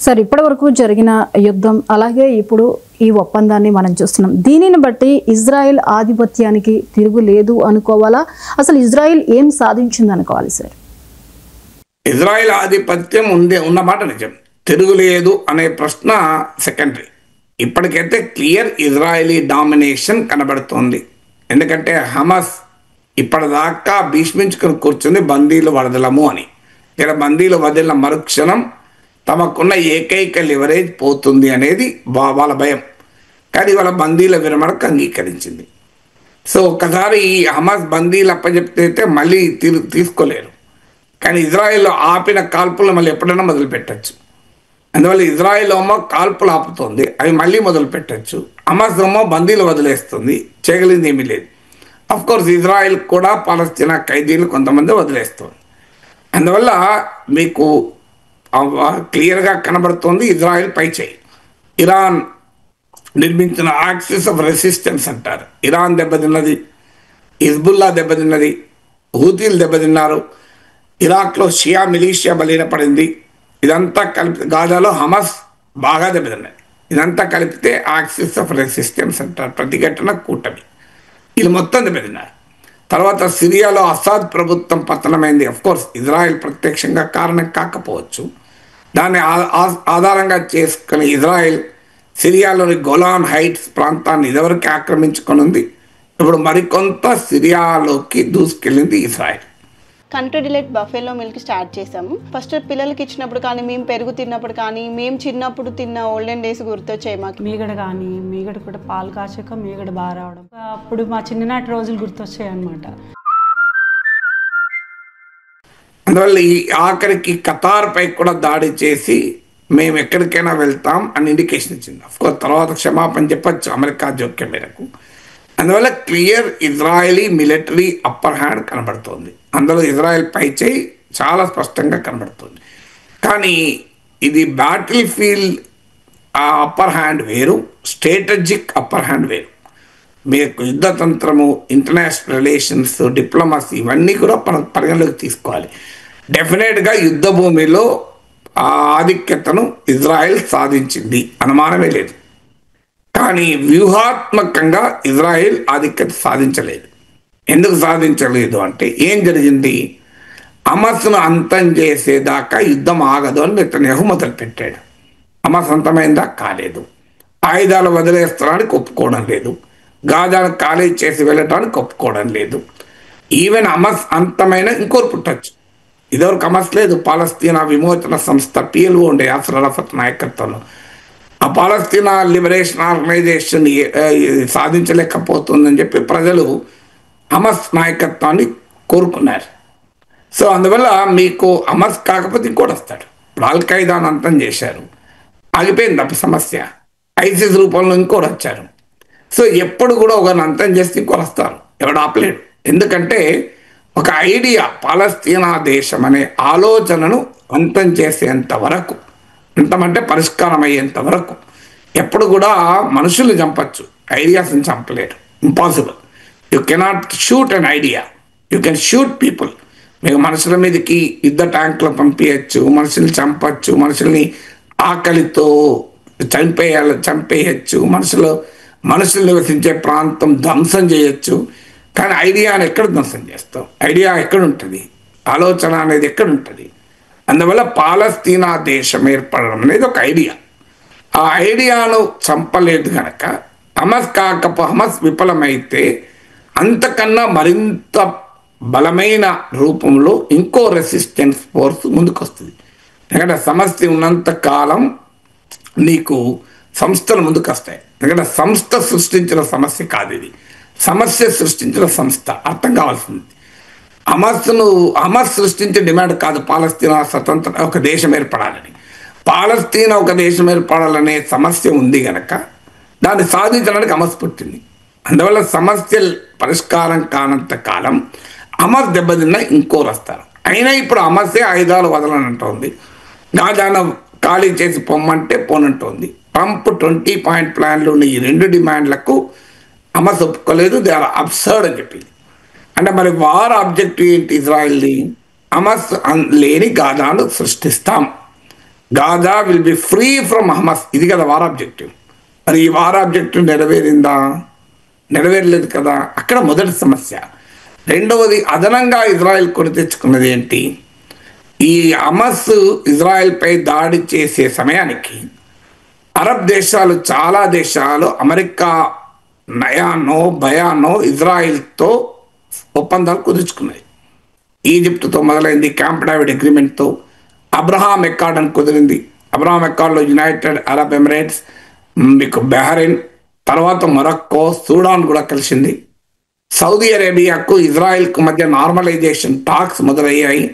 Sir ఇప్పటివరకు జరిగిన యుద్ధం అలాగే ఇప్పుడు ఈ ఒప్పందాన్ని మనం చూస్తున్నాం. దీనిని బట్టి ఇజ్రాయెల్ ఆధిపత్యానికి తిరుగులేదు అనుకోవాలా? అసలు ఇజ్రాయెల్ ఏం సాధించింది అనుకోవాలి సార్? ఇజ్రాయెల్ ఆధిపత్యం ఉన్నమాట నిజం, తిరుగులేదు అనే ప్రశ్న సెకండరీ. ఇప్పటికైతే క్లియర్ ఇజ్రాయలీ డామినేషన్ కనబడుతోంది. ఎందుకంటే హమాస్ ఇప్పటిదాకా భీష్మించుకుని కూర్చుంది బందీలు వదలము అని. ఇలా బందీలు వదిలిన మరుక్షణం తమకున్న ఏకైక లివరేజ్ పోతుంది అనేది వాళ్ళ భయం. కానీ వాళ్ళ బందీల విరమణకు అంగీకరించింది. సో ఒక్కసారి ఈ హమాస్ బందీలు అప్పచెప్తే మళ్ళీ తీసుకోలేరు. కానీ ఇజ్రాయెల్లో ఆపిన కాల్పులు మళ్ళీ ఎప్పుడైనా మొదలు పెట్టచ్చు. అందువల్ల ఇజ్రాయెల్ ఏమో కాల్పులు ఆపుతుంది, అవి మళ్ళీ మొదలు పెట్టచ్చు. హమాస్ ఏమో బందీలు వదిలేస్తుంది, చేయగలిగింది ఏమీ లేదు. అఫ్కోర్స్ ఇజ్రాయెల్ కూడా పాలస్తీనా ఖైదీలు కొంతమంది వదిలేస్తుంది. అందువల్ల మీకు క్లియర్గా కనబడుతోంది ఇజ్రాయెల్ పై చేయి. ఇరాన్ నిర్మించిన యాక్సిస్ ఆఫ్ రెసిస్టెన్స్ అంటారు. ఇరాన్ దెబ్బతిన్నది, హిజ్బుల్లా దెబ్బతిన్నది, హూతీలు దెబ్బతిన్నారు, ఇరాక్లో షియా మిలీషియా బలహీనపడింది. ఇదంతా కలిపి గాజాలో హమాస్ బాగా దెబ్బతిన్నది. ఇదంతా కలిపితే యాక్సిస్ ఆఫ్ రెసిస్టెన్స్ అంటారు, ప్రతిఘటన కూటమి. ఇది మొత్తం దెబ్బతిన్నారు. తర్వాత సిరియాలో అసాద్ ప్రభుత్వం పతనమైంది. అఫ్కోర్స్ ఇజ్రాయెల్ ప్రత్యక్షంగా కారణం కాకపోవచ్చు. దాన్ని ఆధారంగా చేసుకుని ఇజ్రాయెల్ సిరియాలోని గోలాన్ హైట్స్ ప్రాంతాన్ని ఇదివరకు ఆక్రమించుకొని ఉంది. ఇప్పుడు మరికొంత సిరియాలోకి దూసుకెళ్ళింది ఇజ్రాయెల్. కంట్రీ డిలైట్ బఫేలో మిల్క్ స్టార్ట్ చేసాము. ఫస్ట్ పిల్లలకి ఇచ్చినప్పుడు కానీ, మేము పెరుగు తిన్నప్పుడు కానీ, మేము చిన్నప్పుడు తిన్న ఓల్డెన్ డేస్ గుర్తొచ్చాయి మాకు. మీగడ కానీ, మీగడ కూడా పాలు కాచాక మీగడ బాగా రావడం, అప్పుడు మా చిన్ననాటి రోజులు గుర్తొచ్చాయి అన్నమాట. అందువల్ల ఈ ఆఖరికి ఖతార్ పై కూడా దాడి చేసి మేము ఎక్కడికైనా వెళ్తాం అని ఇండికేషన్ ఇచ్చింది. అఫ్కోర్స్ తర్వాత క్షమాపణ చెప్పచ్చు అమెరికా జోక్యం మేరకు. అందువల్ల clear Israeli military upper hand కనబడుతోంది. అందులో ఇజ్రాయెల్ పై చేయి చాలా స్పష్టంగా కనబడుతుంది. కానీ ఇది బ్యాటిల్ ఫీల్డ్ అప్పర్ హ్యాండ్ వేరు, స్ట్రాటజిక్ అప్పర్ హ్యాండ్ వేరు. మీకు యుద్ధతంత్రము, ఇంటర్నేషనల్ రిలేషన్స్, డిప్లొమసీ ఇవన్నీ కూడా పరిగణలోకి తీసుకోవాలి. డెఫినెట్గా యుద్ధ భూమిలో ఆ ఆధిక్యతను ఇజ్రాయెల్ సాధించింది, అనుమానమే లేదు. కానీ వ్యూహాత్మకంగా ఇజ్రాయెల్ ఆధిక్యత సాధించలేదు. ఎందుకు సాధించలేదు అంటే ఏం జరిగింది? హమాస్ను అంతం చేసేదాకా యుద్ధం ఆగదు అని నెతన్యాహు మొదలుపెట్టాడు. హమాస్ అంతమైందా? కాలేదు. ఆయుధాలు వదిలేస్తానికి ఒప్పుకోవడం లేదు, గాజాను ఖాళీ చేసి వెళ్ళటానికి ఒప్పుకోవడం లేదు. ఈవెన్ హమాస్ అంతమైన ఇంకోరు పుట్టచ్చు. ఇదివరకు హమాస్ లేదు, పాలస్తీనా విమోచన సంస్థ PLO ఉండే యాసర్ అరఫత్ నాయకత్వంలో. ఆ పాలస్తీనా లిబరేషన్ ఆర్గనైజేషన్ సాధించలేకపోతుందని చెప్పి ప్రజలు హమాస్ నాయకత్వాన్ని కోరుకున్నారు. సో అందువల్ల మీకు హమాస్ కాకపోతే ఇంకోటి వస్తాడు. ఇప్పుడు అల్ ఖైదాను అంతం చేశారు, ఆగిపోయింది అప్పుడు సమస్య. ఐసిస్ రూపంలో ఇంకోటి వచ్చారు. సో ఎప్పుడు కూడా ఒకరిని అంతం చేస్తే ఇంకోటి వస్తారు, ఎవడు ఆపలేడు. ఎందుకంటే ఒక ఐడియా, పాలస్తీనా దేశం అనే ఆలోచనను అంతం చేసేంత వరకు, అంతమంటే పరిష్కారం అయ్యేంత వరకు ఎప్పుడు కూడా మనుషుల్ని చంపచ్చు, ఐడియాస్ని చంపలేరు. Impossible. You cannot shoot an idea, you can shoot people. మీకు మనుషుల మీదకి యుద్ధ ట్యాంకులు పంపించచ్చు, మనుషుల్ని చంపచ్చు, మనుషుల్ని ఆకలితో చంపేయచ్చు, మనుషులు నివసించే ప్రాంతం ధ్వంసం చేయొచ్చు. కానీ ఐడియాను ఎక్కడ ధ్వంసం చేస్తాం? ఐడియా ఎక్కడుంటుంది? ఆలోచన అనేది ఎక్కడుంటుంది? అందువల్ల పాలస్తీనా దేశం ఏర్పడడం అనేది ఒక ఐడియా. ఆ ఐడియాను చంపలేదు కనుక హమాస్ విఫలమైతే అంతకన్నా మరింత బలమైన రూపంలో ఇంకో రెసిస్టెన్స్ ఫోర్స్ ముందుకు వస్తుంది. ఎందుకంటే సమస్య ఉన్నంత కాలం నీకు సంస్థలు ముందుకు వస్తాయి. ఎందుకంటే సంస్థ సృష్టించిన సమస్య కాదు ఇది, సమస్య సృష్టించిన సంస్థ. అర్థం కావాల్సింది, హమాస్ సృష్టించే డిమాండ్ కాదు పాలస్తీనా స్వతంత్ర ఒక దేశం ఏర్పడాలని. పాలస్తీనా ఒక దేశం ఏర్పడాలనే సమస్య ఉంది కనుక దాన్ని సాధించడానికి హమాస్ పుట్టింది. అందువల్ల సమస్య పరిష్కారం కానంత కాలం హమాస్ దెబ్బతిన్నా ఇంకోరు వస్తారు. అయినా ఇప్పుడు హమాసే ఆయుధాలు వదలనంటోంది, గాజాను ఖాళీ చేసి పొమ్మంటే పోనంటోంది. ట్రంప్ 20 పాయింట్ ప్లాన్లు ఉన్న ఈ రెండు డిమాండ్లకు హమాస్ ఒప్పుకోలేదు. దే ఆర్ అబ్సర్డ్ అని చెప్పింది. అంటే మరి వార్ ఆబ్జెక్టివ్ ఏంటి ఇజ్రాయెల్ది? హమాస్ లేని గాజాను సృష్టిస్తాం, Gaza will be free from Hamas. ఇది కదా వార్ ఆబ్జెక్టివ్. మరి ఈ వార్ ఆబ్జెక్టివ్ నెరవేరిందా? నెరవేరలేదు కదా. అక్కడ మొదటి సమస్య. రెండవది, అదనంగా ఇజ్రాయెల్ కొని తెచ్చుకున్నది ఏంటి? ఈ హమాస్ ఇజ్రాయెల్పై దాడి చేసే సమయానికి అరబ్ దేశాలు, చాలా దేశాలు అమెరికా నయానో భయానో ఇజ్రాయిల్తో ఒప్పందాలు కుదుర్చుకున్నాయి. ఈజిప్ట్తో మొదలైంది, క్యాంప్ డేవిడ్ అగ్రిమెంట్తో. అబ్రహాం ఎక్కార్డ్ అని కుదిరింది. అబ్రహాం ఎక్కార్డ్లో యునైటెడ్ అరబ్ ఎమిరేట్స్, మీకు బహ్రెయిన్, తర్వాత మొరక్కో, సూడాన్ కూడా కలిసింది. సౌదీ అరేబియాకు ఇజ్రాయెల్కు మధ్య నార్మలైజేషన్ టాక్స్ మొదలయ్యాయి.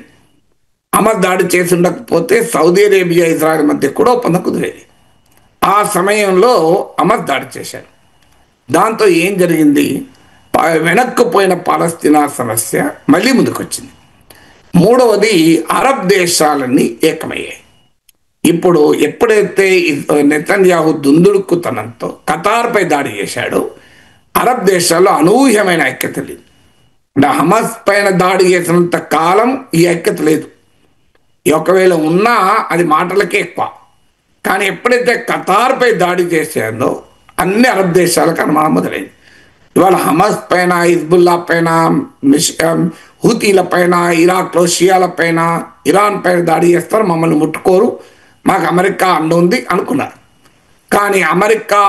హమాస్ దాడి చేసి ఉండకపోతే సౌదీ అరేబియా ఇజ్రాయెల్ మధ్య కూడా ఒప్పందం కుదిరేది. ఆ సమయంలో హమాస్ దాడి చేశారు. దాంతో ఏం జరిగింది? వెనక్కుపోయిన పాలస్తీనా సమస్య మళ్ళీ ముందుకొచ్చింది. మూడవది, అరబ్ దేశాలన్నీ ఏకమయ్యాయి. ఇప్పుడు ఎప్పుడైతే నెతన్యాహు దుందుడుకుతనంతో ఖతార్పై దాడి చేశాడో అరబ్ దేశాల్లో అనూహ్యమైన ఐక్యత లేదు. అంటే హమాస్ పైన దాడి చేసినంత కాలం ఈ ఐక్యత లేదు. ఒకవేళ ఉన్నా అది మాటలకే ఎక్కువ. కానీ ఎప్పుడైతే ఖతార్పై దాడి చేశాడో అన్ని అరబ్ దేశాలకు అనుమానం మొదలైంది. ఇవాళ హమాస్ పైన, హిజ్బుల్లా పైన, హూతీల పైన, ఇరాక్లో షియాల పైన, ఇరాన్ పైన దాడి చేస్తారు, మమ్మల్ని ముట్టుకోరు, మాకు అమెరికా అండ ఉంది అనుకున్నారు. కానీ అమెరికా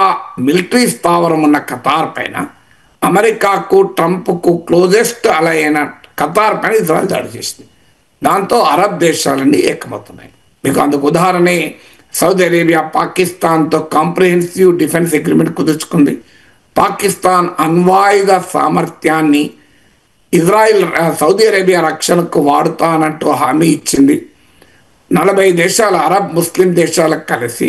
మిలిటరీ స్థావరం ఉన్న ఖతార్ పైన, అమెరికాకు ట్రంప్కు క్లోజెస్ట్ అలా అయిన ఖతార్ పైన ఇజ్రాయెల్ దాడి చేసింది. దాంతో అరబ్ దేశాలన్నీ ఏకమవుతున్నాయి. మీకు అందుకు ఉదాహరణే సౌదీ అరేబియా పాకిస్తాన్తో కాంప్రిహెన్సివ్ డిఫెన్స్ అగ్రిమెంట్ కుదుర్చుకుంది. పాకిస్తాన్ అణ్వాయుధ సామర్థ్యాన్ని ఇజ్రాయిల్ సౌదీ అరేబియా రక్షణకు వాడుతానంటూ హామీ ఇచ్చింది. 40 దేశాల అరబ్ ముస్లిం దేశాలకు కలిసి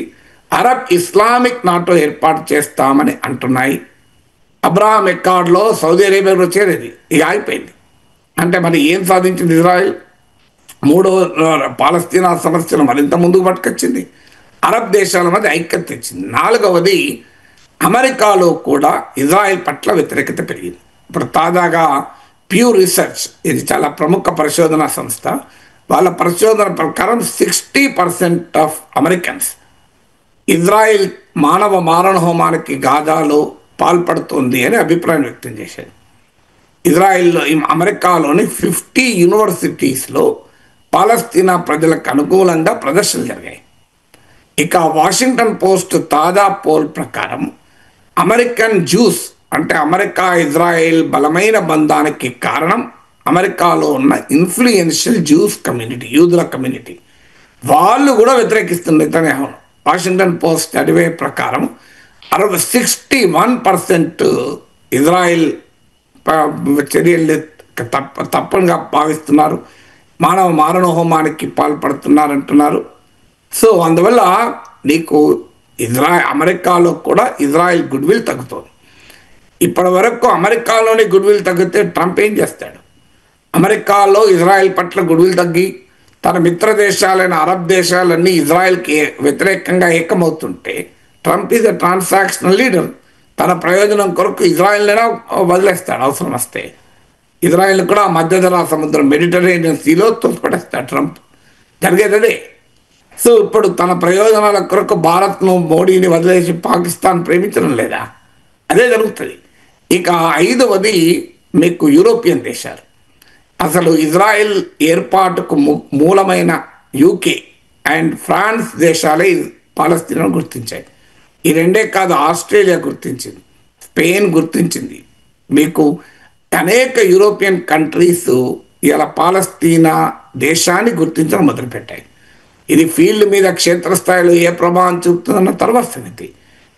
అరబ్ ఇస్లామిక్ నాటో ఏర్పాటు చేస్తామని అంటున్నాయి. అబ్రహాం ఎక్కార్డ్లో సౌదీ అరేబియాలో చేరేది, ఇక ఆగిపోయింది. అంటే మరి ఏం సాధించింది ఇజ్రాయిల్? మూడో పాలస్తీనా సమస్యను మరింత ముందుకు పట్టుకొచ్చింది. అరబ్ దేశాల మధ్య ఐక్యత తెచ్చింది. నాలుగవది, అమెరికాలో కూడా ఇజ్రాయెల్ పట్ల వ్యతిరేకత పెరిగింది. ఇప్పుడు తాజాగా ప్యూ రీసెర్చ్, ఇది చాలా ప్రముఖ పరిశోధనా సంస్థ, వాళ్ళ పరిశోధన ప్రకారం 60% ఆఫ్ అమెరికన్స్ ఇజ్రాయెల్ మానవ మారణ హోమానికి గాజాలో పాల్పడుతుంది అని అభిప్రాయం వ్యక్తం చేశారు. ఇజ్రాయెల్లో, అమెరికాలోని 50 యూనివర్సిటీస్లో పాలస్తీనా ప్రజలకు అనుకూలంగా ప్రదర్శనలు జరిగాయి. ఇక వాషింగ్టన్ పోస్ట్ తాజా పోల్ ప్రకారం అమెరికన్ జ్యూస్, అంటే అమెరికా ఇజ్రాయెల్ బలమైన బంధానికి కారణం అమెరికాలో ఉన్న ఇన్ఫ్లుయెన్షియల్ జ్యూస్ కమ్యూనిటీ, యూదుల కమ్యూనిటీ, వాళ్ళు కూడా వ్యతిరేకిస్తుంది నెతన్యాహును. వాషింగ్టన్ పోస్ట్ సర్వే ప్రకారం 61% ఇజ్రాయెల్ చర్యలు తప్పనిగా భావిస్తున్నారు, మానవ మారణ హోమానికి పాల్పడుతున్నారంటున్నారు. సో అందువల్ల నీకు అమెరికాలో కూడా ఇజ్రాయెల్ గుడ్ విల్ తగ్గుతుంది. ఇప్పటి వరకు అమెరికాలోని గుడ్ విల్ తగ్గితే ట్రంప్ ఏం చేస్తాడు? అమెరికాలో ఇజ్రాయెల్ పట్ల గుడ్ విల్ తగ్గి తన మిత్ర దేశాలైన అరబ్ దేశాలన్నీ ఇజ్రాయెల్కి వ్యతిరేకంగా ఏకమవుతుంటే Trump is a transactional leader. తన ప్రయోజనం కొరకు ఇజ్రాయెల్నైనా వదిలేస్తాడు అవసరం వస్తే. ఇజ్రాయెల్ కూడా మధ్యధరా సముద్రం, మెడిటరేనియన్ సీలో తోసిపడేస్తాడు ట్రంప్. జరిగేది అదే. సో ఇప్పుడు తన ప్రయోజనాల కొరకు భారత్ను, మోడీని వదిలేసి పాకిస్తాన్ ప్రేమించడం లేదా? అదే జరుగుతుంది. ఇక ఐదవది మీకు యూరోపియన్ దేశాలు. అసలు ఇజ్రాయెల్ ఏర్పాటుకు మూలమైన యూకే అండ్ ఫ్రాన్స్ దేశాలే పాలస్తీనాను గుర్తించాయి. ఈ రెండే కాదు, ఆస్ట్రేలియా గుర్తించింది, స్పెయిన్ గుర్తించింది. మీకు అనేక యూరోపియన్ కంట్రీస్ ఇలా పాలస్తీనా దేశాన్ని గుర్తించడం మొదలుపెట్టాయి. ఇది ఫీల్డ్ మీద క్షేత్రస్థాయిలో ఏ ప్రభావం చూపుతుందన్న తర్వాత సంగతి.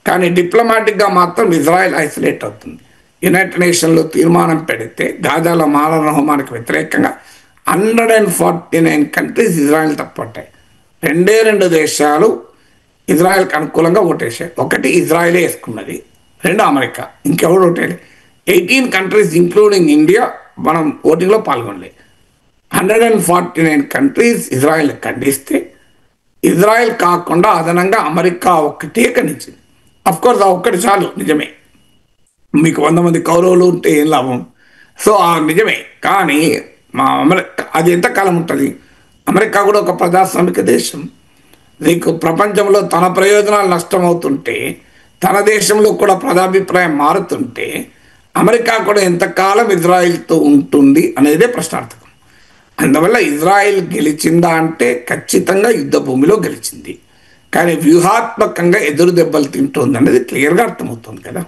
కానీ డిప్లొమాటిక్గా మాత్రం ఇజ్రాయెల్ ఐసోలేట్ అవుతుంది. యునైటెడ్ నేషన్లో తీర్మానం పెడితే గాజాలో మారణ హోమానికి వ్యతిరేకంగా 149 కంట్రీస్ ఇజ్రాయెల్ తప్పట్టాయి. 2 దేశాలు ఇజ్రాయెల్కి అనుకూలంగా ఓటేసాయి. ఒకటి ఇజ్రాయెలే వేసుకున్నది, 2 అమెరికా. ఇంకెవరు ఓటేయాలి? 18 కంట్రీస్ ఇంక్లూడింగ్ ఇండియా మనం ఓటింగ్లో పాల్గొనలే. 149 కంట్రీస్ ఇజ్రాయెల్ ఖండిస్తే ఇజ్రాయెల్ కాకుండా అదనంగా అమెరికా ఒక్కటే ఖండించింది. అఫ్కోర్స్ ఆ ఒక్కటి చాలు, నిజమే. మీకు 100 మంది కౌరవులు ఉంటే ఏం లాభం? సో నిజమే. కానీ అది ఎంతకాలం ఉంటుంది? అమెరికా కూడా ఒక ప్రజాస్వామిక దేశం. నీకు ప్రపంచంలో తన ప్రయోజనాలు నష్టమవుతుంటే, తన దేశంలో కూడా ప్రజాభిప్రాయం మారుతుంటే అమెరికా కూడా ఎంతకాలం ఇజ్రాయిల్తో ఉంటుంది అనేదే ప్రశ్నార్థకం. అందువల్ల ఇజ్రాయిల్ గెలిచిందా అంటే ఖచ్చితంగా యుద్ధ భూమిలో గెలిచింది, కానీ వ్యూహాత్మకంగా ఎదురు దెబ్బలు తింటుంది అనేది క్లియర్గా అర్థమవుతుంది కదా.